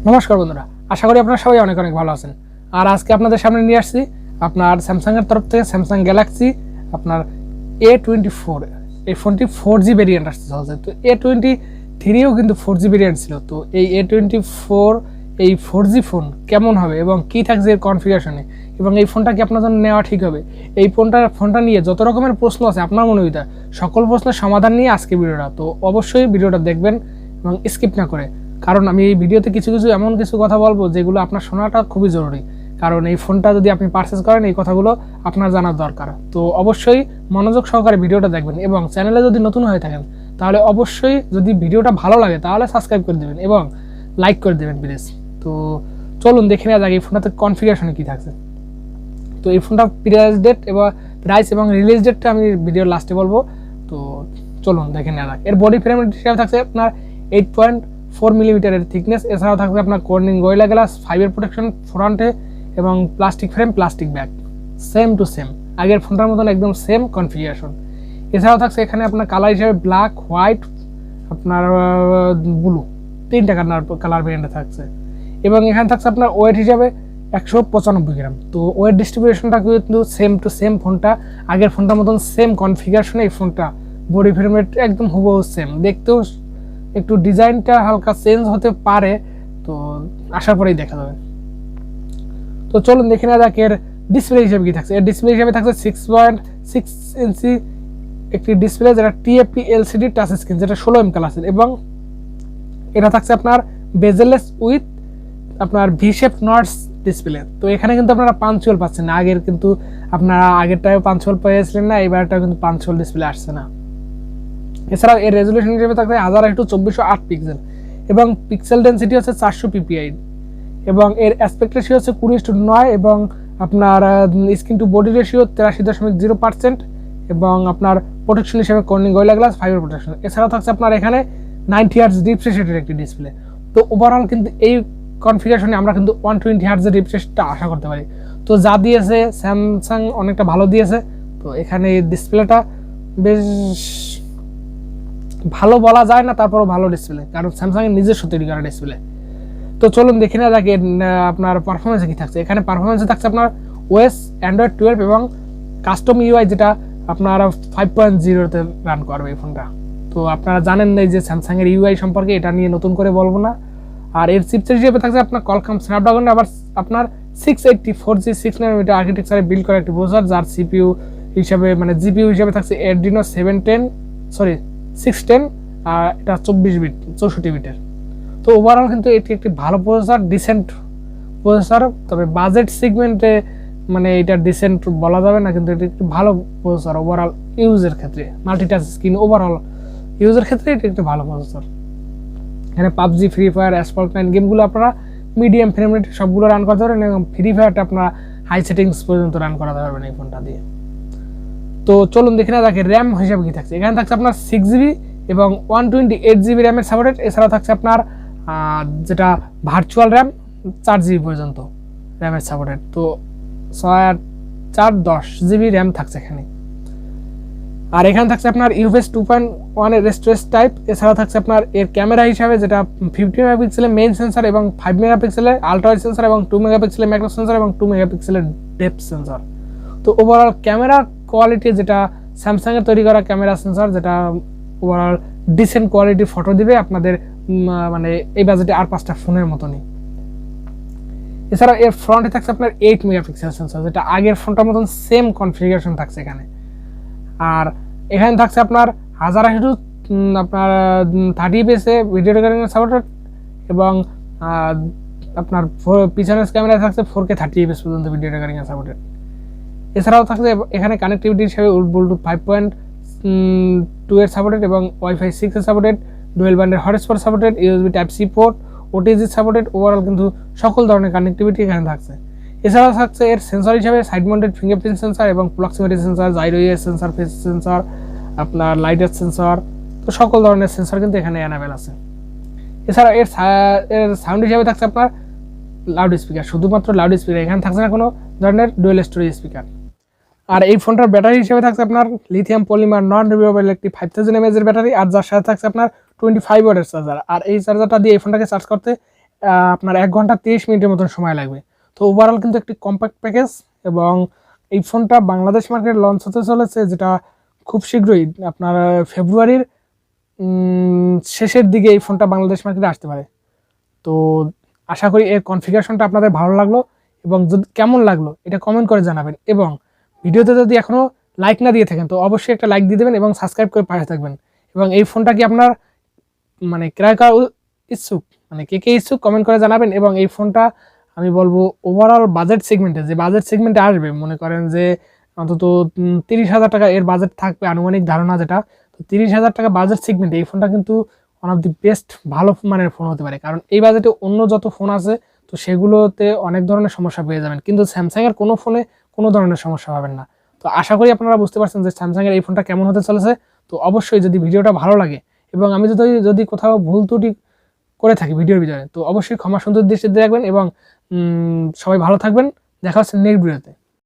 নমস্কার বন্ধুরা, আশা করি আপনারা সবাই অনেক অনেক ভালো আছেন। আর আজকে আপনাদের সামনে নিয়ে আসছি আপনার স্যামসাংয়ের তরফ থেকে স্যামসাং গ্যালাক্সি আপনার A24। এই ফোনটি 4G ভেরিয়েন্ট আসতে চলছে। তো A23ও কিন্তু 4G ভেরিয়েন্ট ছিল। তো এই A24 এই 4G ফোন কেমন হবে এবং কী থাকছে এর কনফিগারেশনে, এবং এই ফোনটা কি আপনার জন্য নেওয়া ঠিক হবে, এই ফোনটা নিয়ে যত রকমের প্রশ্ন আছে আপনার মনে হইতে সকল প্রশ্নের সমাধান নিয়ে আজকে ভিডিওটা। তো অবশ্যই ভিডিওটা দেখবেন এবং স্কিপ না করে, কারণ আমি এই ভিডিওতে কিছু এমন কিছু কথা বলবো যেগুলো আপনার শোনাটা খুবই জরুরি। কারণ এই ফোনটা যদি আপনি পারচেস করেন এই কথাগুলো আপনার জানার দরকার। তো অবশ্যই মনোযোগ সহকারে ভিডিওটা দেখবেন, এবং চ্যানেলে যদি নতুন হয়ে থাকেন তাহলে অবশ্যই যদি ভিডিওটা ভালো লাগে তাহলে সাবস্ক্রাইব করে দেবেন এবং লাইক করে দেবেন প্লিজ। তো চলুন দেখে নেওয়া যাক এই ফোনটাতে কনফিগারেশনে কী থাকছে। তো এই ফোনটা প্রাইস এবং রিলিজ ডেটটা আমি ভিডিওর লাস্টে বলবো। তো চলুন দেখে নেওয়া যাক। এর বডি ফ্রেম হিসাবে থাকছে আপনার 8.4 মিলিমিটারের থিকনেস। এছাড়াও থাকবে আপনার কর্নিং গোরিলা গ্লাস 5 প্রোটেকশন ফ্রন্টে এবং plastic frame, plastic bag, same to same আগের ফোনটার মতন একদম সেম কনফিগারেশন। এছাড়াও থাকছে এখানে আপনার কালার হিসাবে ব্ল্যাক, হোয়াইট, আপনার ব্লু, 3টা কালার ভেরিয়েন্টে থাকছে। এবং এখানে থাকছে আপনার ওয়েট হিসাবে 195 গ্রাম। তো ওয়েট ডিস্ট্রিবিউশনটা কিন্তু সেম টু সেম, ফোনটা আগের ফোনটার মতন সেম কনফিগারেশনে এই ফোনটা, বডি ফ্রেমের একদম হুবহু সেম। দেখতেও একটু ডিজাইনটা হালকা চেঞ্জ হতে পারে, তো আসার পরেই দেখা যাবে। তো চলুন দেখে নেওয়া যাক এর ডিসপ্লে হিসেবে কী থাকছে। এর ডিসপ্লে হিসেবে থাকছে 6.6 ইঞ্চি একটি ডিসপ্লে, যেটা TFT LCD টাচ স্ক্রিন, যেটা 16 ক্লাসের, এবং এটা থাকছে আপনার বেজেলেস উইথ আপনার ভি শেপ নটস ডিসপ্লে। তো এখানে কিন্তু আপনারা পাঞ্চুয়াল পাচ্ছেন না, কিন্তু আপনারা আগেরটাও পাঞ্চুয়াল পেয়েছিলেন না, এবারটাও কিন্তু পাঞ্চুয়াল ডিসপ্লে আসছে না। এছাড়াও এর রেজলিউশন হিসেবে থাকবে 1080x2408 পিক্সেল, এবং পিক্সেল ডেন্সিটি হচ্ছে 400 ppi, এবং এর অ্যাসপেক্ট রেশিও হচ্ছে 20:9, এবং আপনার স্ক্রিন টু বডি রেশিও 83.0%, এবং আপনার প্রোটেকশন হিসেবে কর্নিং গোরিলা গ্লাস 5 প্রোটেকশন। এছাড়াও থাকছে আপনার এখানে 90 হার্টজ রিফ্রেশ রেটের একটি ডিসপ্লে। তো ওভারঅল কিন্তু এই কনফিগারেশনে আমরা কিন্তু 120 হার্টজের রিফ্রেশটা আশা করতে পারি। তো যা দিয়েছে স্যামসাং অনেকটা ভালো দিয়েছে। তো এখানে ডিসপ্লেটা বেশ ভালো বলা যায় না, তারপরও ভালো ডিসপ্লে, কারণ স্যামসাংয়ের নিজস্ব তৈরি করা ডিসপ্লে। তো চলুন দেখে নেওয়া যাক আপনার পারফরমেন্সে কী থাকছে। এখানে পারফরমেন্সে থাকছে আপনার ওএস অ্যান্ড্রয়েড 12 এবং কাস্টম ইউআই, যেটা আপনার 5.0-তে রান করবে এই ফোনটা। তো আপনারা জানেন না যে স্যামসাংয়ের ইউআই সম্পর্কে, এটা নিয়ে নতুন করে বলবো না। আর এর চিপসেট হিসেবে থাকছে আপনার কলকাম স্ন্যাপড্রাগন, আবার আপনার 680 4G 6 নানোমিটার আর্কিটেকচারে বিল্ড করা একটি প্রসেসর, যার জিপিইউ হিসেবে থাকছে Adreno 610, আর এটা 64 বিটের। তো ওভারঅল কিন্তু এটি একটি ভালো প্রসেসর, ডিসেন্ট প্রসেসর। তবে বাজেট সেগমেন্টে মানে এটা ডিসেন্ট বলা যাবে না, কিন্তু এটি একটি ভালো প্রসেসর ওভারঅল ইউজের ক্ষেত্রে, মাল্টিটাচ স্ক্রিন ওভারঅল ইউজের ক্ষেত্রে এটি একটি ভালো প্রসেসর। এখানে পাবজি, ফ্রি ফায়ার, অ্যাসফল্ট 9 গেমগুলো আপনারা মিডিয়াম ফ্রেম রেট সবগুলো রান করতে পারবেন, এবং ফ্রি ফায়ারটা আপনারা হাই সেটিংস পর্যন্ত রান করাতে পারবেন এই ফোনটা দিয়ে। তো চলুন দেখে না দেখে র্যাম হিসাবে কী থাকছে। এখানে থাকছে আপনার 6GB এবং 128GB র্যামের সাপোর্টেড। এছাড়াও থাকছে আপনার যেটা ভার্চুয়াল র্যাম 4GB পর্যন্ত র্যামের সাপোর্টেড। তো 10GB র্যাম থাকছে এখানে। আর এখানে থাকছে আপনার ইউএস 2.1 এর স্টোরেজ টাইপ। এছাড়াও থাকছে আপনার এর ক্যামেরা হিসাবে, যেটা 50 মেগাপিক্সেলের মেইন সেন্সর এবং 5 মেগাপিক্সেলের আলট্রা ওয়াইড সেন্সর এবং 2 মেগাপিক্সেলের ম্যাক্রো সেন্সর এবং 2 মেগাপিক্সেলের ডেপথ সেন্সর। তো ওভারঅল ক্যামেরা কোয়ালিটি, যেটা স্যামসাংয়ের তৈরি করা ক্যামেরা সেন্সর, যেটা ওভারঅল ডিসেন্ট কোয়ালিটির ফটো দিবে আপনাদের, মানে এই বাজেটে আর 5টা ফোনের মতনই। এছাড়াও এর ফ্রন্টে থাকছে আপনার 8 মেগাপিক্সেল সেন্সর, যেটা আগের ফোনটার মতন সেম কনফিগারেশন থাকছে এখানে। আর এখানে থাকছে আপনার 1080 আপনার 30 fps ভিডিও রেকর্ডিং সাপোর্টেড, এবং আপনার পিছনের ক্যামেরায় থাকছে 4K 30 fps পর্যন্ত ভিডিও রেকর্ডিং সাপোর্টেড। এছাড়াও থাকছে এখানে কানেক্টিভিটি হিসেবে ব্লুটুথ 5.2 এর সাপোর্টেড এবং ওয়াইফাই 6 এর সাপোর্টেড, ডুয়েল ব্যান্ডের hotspot supported, USB Type-C port, OTG supported. Overall কিন্তু সকল ধরনের কানেক্টিভিটি এখানে থাকছে। এছাড়াও থাকছে এর সেন্সর হিসাবে সাইড মাউন্টেড ফিঙ্গারপ্রিন্ট সেন্সর এবং proximity sensor, gyro sensor, face sensor, আপনার লাইটের সেন্সর। তো সকল ধরনের সেন্সর কিন্তু এখানে অ্যানাবেল আছে। এছাড়া এর সাউন্ড হিসাবে থাকছে আপনার লাউড স্পিকার, শুধুমাত্র লাউড স্পিকার, এখানে থাকছে না কোনো ধরনের ডুয়েল স্টোরেজ স্পিকার। আর এই ফোনটার ব্যাটারি হিসেবে থাকছে আপনার লিথিয়াম পলিমার নন রিমুভেবল একটি 5000 mAh এর ব্যাটারি, আর যার সাথে থাকছে আপনার 25 ওয়াটের চার্জার। আর এই চার্জারটা দিয়ে এই ফোনটাকে চার্জ করতে আপনার 1 ঘন্টা 30 মিনিটের মতন সময় লাগবে। তো ওভারঅল কিন্তু একটি কম্প্যাক্ট প্যাকেজ, এবং এই ফোনটা বাংলাদেশ মার্কেটে লঞ্চ হতে চলেছে, যেটা খুব শীঘ্রই আপনার ফেব্রুয়ারির শেষের দিকে এই ফোনটা বাংলাদেশ মার্কেটে আসতে পারে। তো আশা করি এর কনফিগারেশনটা আপনাদের ভালো লাগলো, এবং যদি কেমন লাগলো এটা কমেন্ট করে জানাবেন, এবং ভিডিওতে যদি এখনও লাইক না দিয়ে থাকেন তো অবশ্যই একটা লাইক দিয়ে দেবেন এবং সাবস্ক্রাইব করে পাশে থাকবেন। এবং এই ফোনটা কি আপনার মানে ক্রয় করা ইচ্ছুক, মানে কে ইচ্ছুক কমেন্ট করে জানাবেন। এবং এই ফোনটা আমি বলবো ওভারঅল বাজেট সেগমেন্টে, যে বাজেট সেগমেন্টে আসবে, মনে করেন যে অন্তত 30,000 টাকা এর বাজেট থাকবে আনুমানিক ধারণা যেটা, তো 30,000 টাকা বাজেট সেগমেন্টে এই ফোনটা কিন্তু ওয়ান অফ দি বেস্ট ভালো মানের ফোন হতে পারে। কারণ এই বাজেটে অন্য যত ফোন আছে তো সেগুলোতে অনেক ধরনের সমস্যা পেয়ে যাবেন, কিন্তু স্যামসাংয়ের কোনো ফোনে কোনো ধরনের সমস্যা পাবেন না। তো আশা করি আপনারা বুঝতে পারছেন যে স্যামসাংয়ের এই ফোনটা কেমন হতে চলেছে। তো অবশ্যই যদি ভিডিওটা ভালো লাগে এবং আমি যদি কোথাও ভুল ত্রুটি করে থাকি ভিডিওর ভিতরে, তো অবশ্যই ক্ষমা সুন্দর দৃষ্টিতে দেখবেন, এবং সবাই ভালো থাকবেন। দেখা হচ্ছে নেক্সট ভিডিওতে।